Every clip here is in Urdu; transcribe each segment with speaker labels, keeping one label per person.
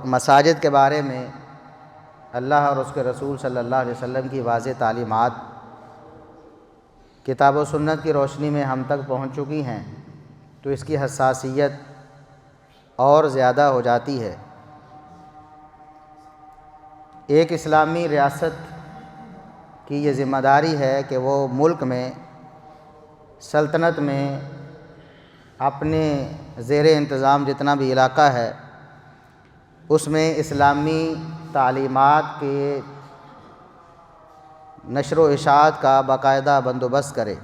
Speaker 1: مساجد کے بارے میں اللہ اور اس کے رسول صلی اللہ علیہ وسلم کی واضح تعلیمات کتاب و سنت کی روشنی میں ہم تک پہنچ چکی ہیں تو اس کی حساسیت اور زیادہ ہو جاتی ہے۔ ایک اسلامی ریاست کی یہ ذمہ داری ہے کہ وہ ملک میں سلطنت میں اپنے زیر انتظام جتنا بھی علاقہ ہے اس میں اسلامی تعلیمات کے نشر و اشاعت کا باقاعدہ بندوبست کرے،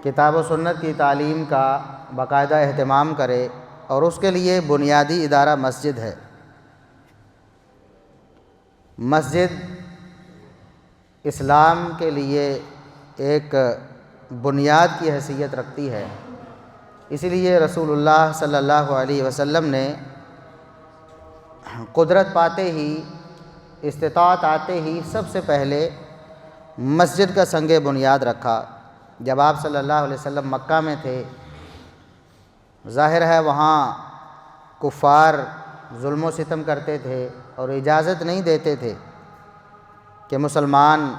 Speaker 1: کتاب و سنت کی تعلیم کا باقاعدہ اہتمام کرے، اور اس کے لیے بنیادی ادارہ مسجد ہے۔ مسجد اسلام کے لیے ایک بنیاد کی حیثیت رکھتی ہے، اسی لیے رسول اللہ صلی اللہ علیہ وسلم نے قدرت پاتے ہی، استطاعت آتے ہی سب سے پہلے مسجد کا سنگ بنیاد رکھا۔ جب آپ صلی اللہ علیہ وسلم مکہ میں تھے، ظاہر ہے وہاں کفار ظلم و ستم کرتے تھے اور اجازت نہیں دیتے تھے کہ مسلمان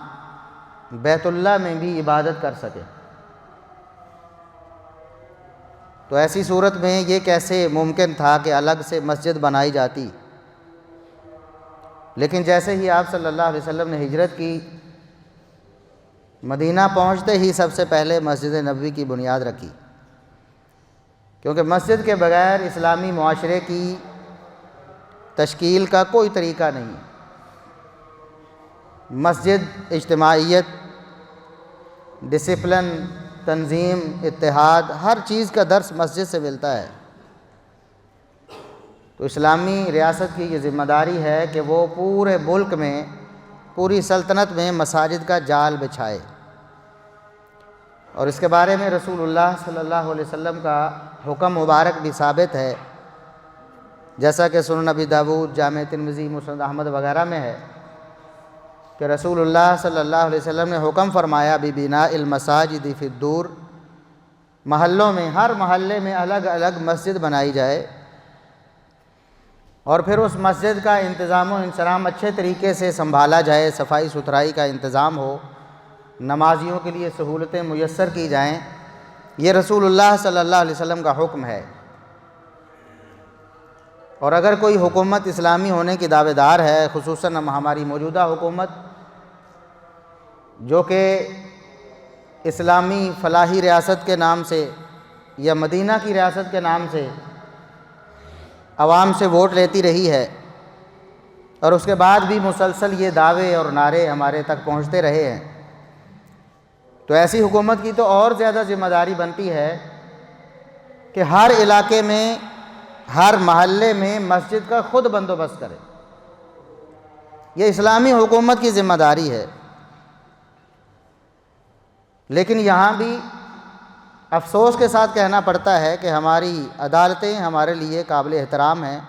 Speaker 1: بیت اللہ میں بھی عبادت کر سکے۔ تو ایسی صورت میں یہ کیسے ممکن تھا کہ الگ سے مسجد بنائی جاتی؟ لیکن جیسے ہی آپ صلی اللہ علیہ وسلم نے ہجرت کی، مدینہ پہنچتے ہی سب سے پہلے مسجد نبوی کی بنیاد رکھی، کیونکہ مسجد کے بغیر اسلامی معاشرے کی تشکیل کا کوئی طریقہ نہیں۔ مسجد اجتماعیت، ڈسپلن، تنظیم، اتحاد، ہر چیز کا درس مسجد سے ملتا ہے۔ تو اسلامی ریاست کی یہ ذمہ داری ہے کہ وہ پورے ملک میں، پوری سلطنت میں مساجد کا جال بچھائے، اور اس کے بارے میں رسول اللہ صلی اللہ علیہ وسلم کا حکم مبارک بھی ثابت ہے، جیسا کہ سنن ابی داؤد، جامع ترمذی، مسند احمد وغیرہ میں ہے کہ رسول اللہ صلی اللہ علیہ وسلم نے حکم فرمایا ببناء المساجد فی الدور، محلوں میں، ہر محلے میں الگ الگ مسجد بنائی جائے، اور پھر اس مسجد کا انتظام و انصرام اچھے طریقے سے سنبھالا جائے، صفائی ستھرائی کا انتظام ہو، نمازیوں کے لیے سہولتیں میسر کی جائیں۔ یہ رسول اللہ صلی اللہ علیہ وسلم کا حکم ہے۔ اور اگر کوئی حکومت اسلامی ہونے کی دعوے دار ہے، خصوصاً ہماری موجودہ حکومت جو کہ اسلامی فلاحی ریاست کے نام سے یا مدینہ کی ریاست کے نام سے عوام سے ووٹ لیتی رہی ہے، اور اس کے بعد بھی مسلسل یہ دعوے اور نعرے ہمارے تک پہنچتے رہے ہیں، تو ایسی حکومت کی تو اور زیادہ ذمہ داری بنتی ہے کہ ہر علاقے میں، ہر محلے میں مسجد کا خود بندوبست کرے۔ یہ اسلامی حکومت کی ذمہ داری ہے۔ لیکن یہاں بھی افسوس کے ساتھ کہنا پڑتا ہے کہ ہماری عدالتیں ہمارے لیے قابل احترام ہیں،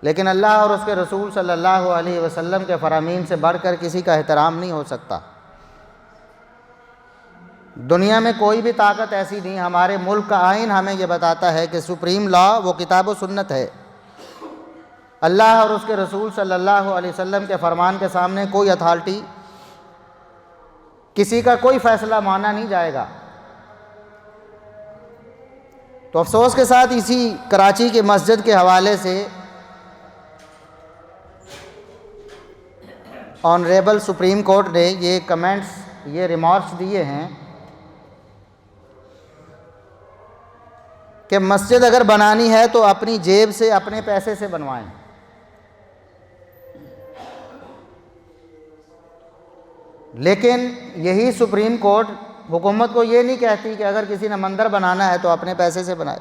Speaker 1: لیکن اللہ اور اس کے رسول صلی اللہ علیہ وسلم کے فرامین سے بڑھ کر کسی کا احترام نہیں ہو سکتا۔ دنیا میں کوئی بھی طاقت ایسی نہیں۔ ہمارے ملک کا آئین ہمیں یہ بتاتا ہے کہ سپریم لا وہ کتاب و سنت ہے۔ اللہ اور اس کے رسول صلی اللہ علیہ وسلم کے فرمان کے سامنے کوئی اتھارٹی، کسی کا کوئی فیصلہ مانا نہیں جائے گا۔ تو افسوس کے ساتھ اسی کراچی کی مسجد کے حوالے سے آنریبل سپریم کورٹ نے یہ کمنٹس، یہ ریمارکس دیے ہیں کہ مسجد اگر بنانی ہے تو اپنی جیب سے، اپنے پیسے سے بنوائیں۔ لیکن یہی سپریم کورٹ حکومت کو یہ نہیں کہتی کہ اگر کسی نے مندر بنانا ہے تو اپنے پیسے سے بنائے،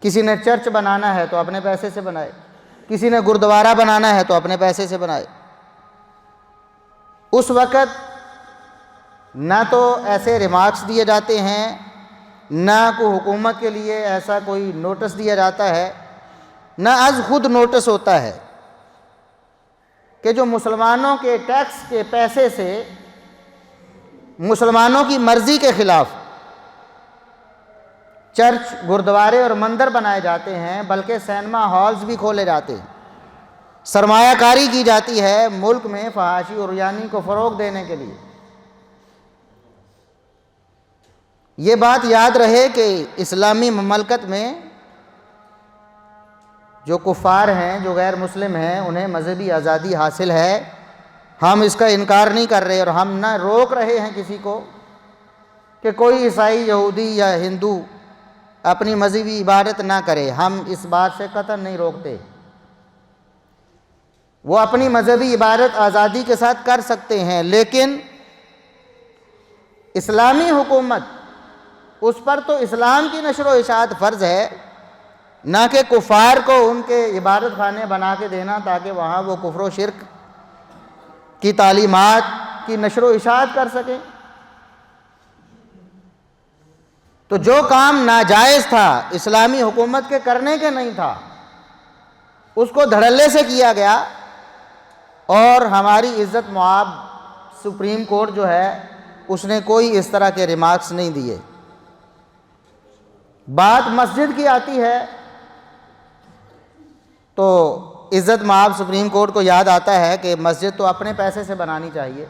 Speaker 1: کسی نے چرچ بنانا ہے تو اپنے پیسے سے بنائے، کسی نے گردوارہ بنانا ہے تو اپنے پیسے سے بنائے۔ اس وقت نہ تو ایسے ریمارکس دیے جاتے ہیں، نہ کوئی حکومت کے لیے ایسا کوئی نوٹس دیا جاتا ہے، نہ از خود نوٹس ہوتا ہے کہ جو مسلمانوں کے ٹیکس کے پیسے سے مسلمانوں کی مرضی کے خلاف چرچ، گردوارے اور مندر بنائے جاتے ہیں، بلکہ سینما ہالز بھی کھولے جاتے ہیں، سرمایہ کاری کی جاتی ہے ملک میں فحاشی اور عریانی کو فروغ دینے کے لیے۔ یہ بات یاد رہے کہ اسلامی مملکت میں جو کفار ہیں، جو غیر مسلم ہیں، انہیں مذہبی آزادی حاصل ہے، ہم اس کا انکار نہیں کر رہے، اور ہم نہ روک رہے ہیں کسی کو کہ کوئی عیسائی، یہودی یا ہندو اپنی مذہبی عبادت نہ کرے، ہم اس بات سے قطعاً نہیں روکتے۔ وہ اپنی مذہبی عبادت آزادی کے ساتھ کر سکتے ہیں، لیکن اسلامی حکومت، اس پر تو اسلام کی نشر و اشاعت فرض ہے، نہ کہ کفار کو ان کے عبادت خانے بنا کے دینا تاکہ وہاں وہ کفر و شرک کی تعلیمات کی نشر و اشاعت کر سکیں۔ تو جو کام ناجائز تھا اسلامی حکومت کے کرنے کے نہیں تھا، اس کو دھڑلے سے کیا گیا، اور ہماری عزت مآب سپریم کورٹ جو ہے اس نے کوئی اس طرح کے ریمارکس نہیں دیے۔ بات مسجد کی آتی ہے تو عزت مآب سپریم کورٹ کو یاد آتا ہے کہ مسجد تو اپنے پیسے سے بنانی چاہیے،